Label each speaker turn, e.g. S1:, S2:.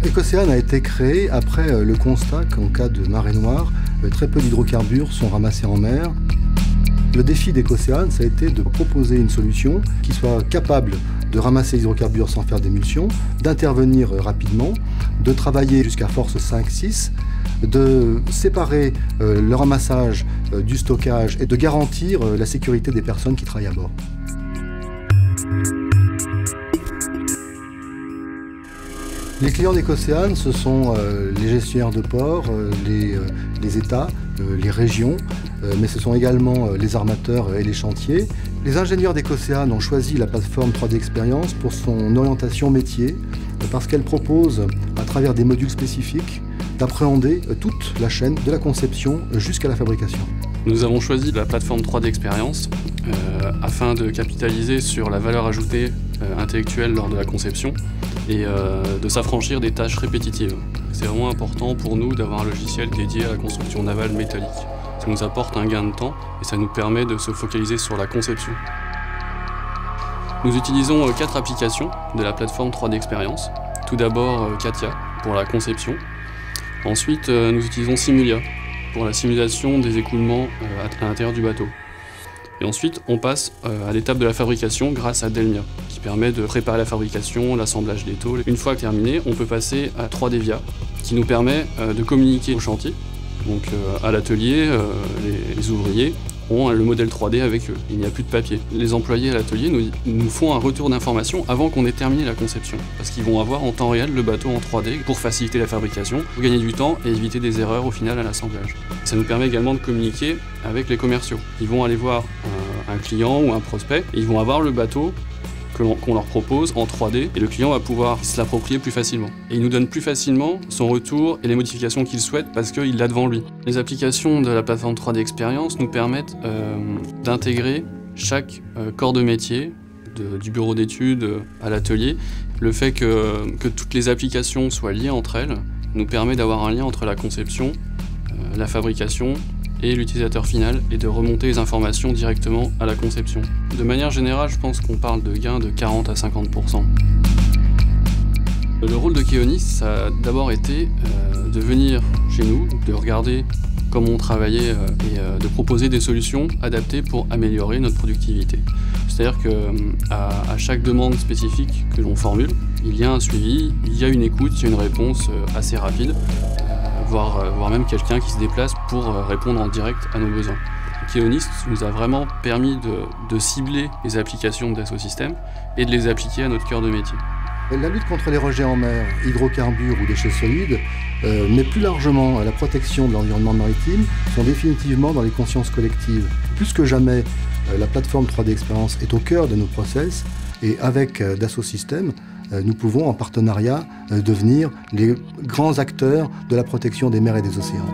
S1: Ecocéan a été créé après le constat qu'en cas de marée noire, très peu d'hydrocarbures sont ramassés en mer. Le défi d'Ecocéan, ça a été de proposer une solution qui soit capable de ramasser les hydrocarbures sans faire d'émulsion, d'intervenir rapidement, de travailler jusqu'à force 5-6, de séparer le ramassage du stockage et de garantir la sécurité des personnes qui travaillent à bord. Les clients d'Ecocéan, ce sont les gestionnaires de ports, les États, les régions, mais ce sont également les armateurs et les chantiers. Les ingénieurs d'Ecocéan ont choisi la plateforme 3D Experience pour son orientation métier, parce qu'elle propose, à travers des modules spécifiques, d'appréhender toute la chaîne de la conception jusqu'à la fabrication.
S2: Nous avons choisi la plateforme 3D Experience afin de capitaliser sur la valeur ajoutée intellectuelle lors de la conception et de s'affranchir des tâches répétitives. C'est vraiment important pour nous d'avoir un logiciel dédié à la construction navale métallique. Ça nous apporte un gain de temps et ça nous permet de se focaliser sur la conception. Nous utilisons 4 applications de la plateforme 3D Experience. Tout d'abord CATIA pour la conception. Ensuite, nous utilisons Simulia pour la simulation des écoulements à l'intérieur du bateau. Et ensuite, on passe à l'étape de la fabrication grâce à Delmia, qui permet de préparer la fabrication, l'assemblage des tôles. Une fois terminé, on peut passer à 3D VIA, qui nous permet de communiquer au chantier. Donc à l'atelier, les ouvriers ont le modèle 3D avec eux. Il n'y a plus de papier. Les employés à l'atelier nous font un retour d'information avant qu'on ait terminé la conception, parce qu'ils vont avoir en temps réel le bateau en 3D pour faciliter la fabrication, pour gagner du temps et éviter des erreurs au final à l'assemblage. Ça nous permet également de communiquer avec les commerciaux. Ils vont aller voir un client ou un prospect et ils vont avoir le bateau qu'on leur propose en 3D et le client va pouvoir se l'approprier plus facilement. Et il nous donne plus facilement son retour et les modifications qu'il souhaite parce qu'il l'a devant lui. Les applications de la plateforme 3D Experience nous permettent d'intégrer chaque corps de métier, du bureau d'études à l'atelier. Le fait que toutes les applications soient liées entre elles nous permet d'avoir un lien entre la conception, la fabrication et l'utilisateur final et de remonter les informations directement à la conception. De manière générale, je pense qu'on parle de gains de 40 à 50%. Le rôle de Keonis, ça a d'abord été de venir chez nous, de regarder comment on travaillait et de proposer des solutions adaptées pour améliorer notre productivité. C'est-à-dire qu'à chaque demande spécifique que l'on formule, il y a un suivi, il y a une écoute, il y a une réponse assez rapide. Voire même quelqu'un qui se déplace pour répondre en direct à nos besoins. Keonis nous a vraiment permis de cibler les applications de Dassault Systèmes et de les appliquer à notre cœur de métier.
S1: La lutte contre les rejets en mer, hydrocarbures ou déchets solides, mais plus largement la protection de l'environnement maritime, sont définitivement dans les consciences collectives. Plus que jamais, la plateforme 3D Experience est au cœur de nos process et avec Dassault Systèmes, nous pouvons, en partenariat, devenir les grands acteurs de la protection des mers et des océans.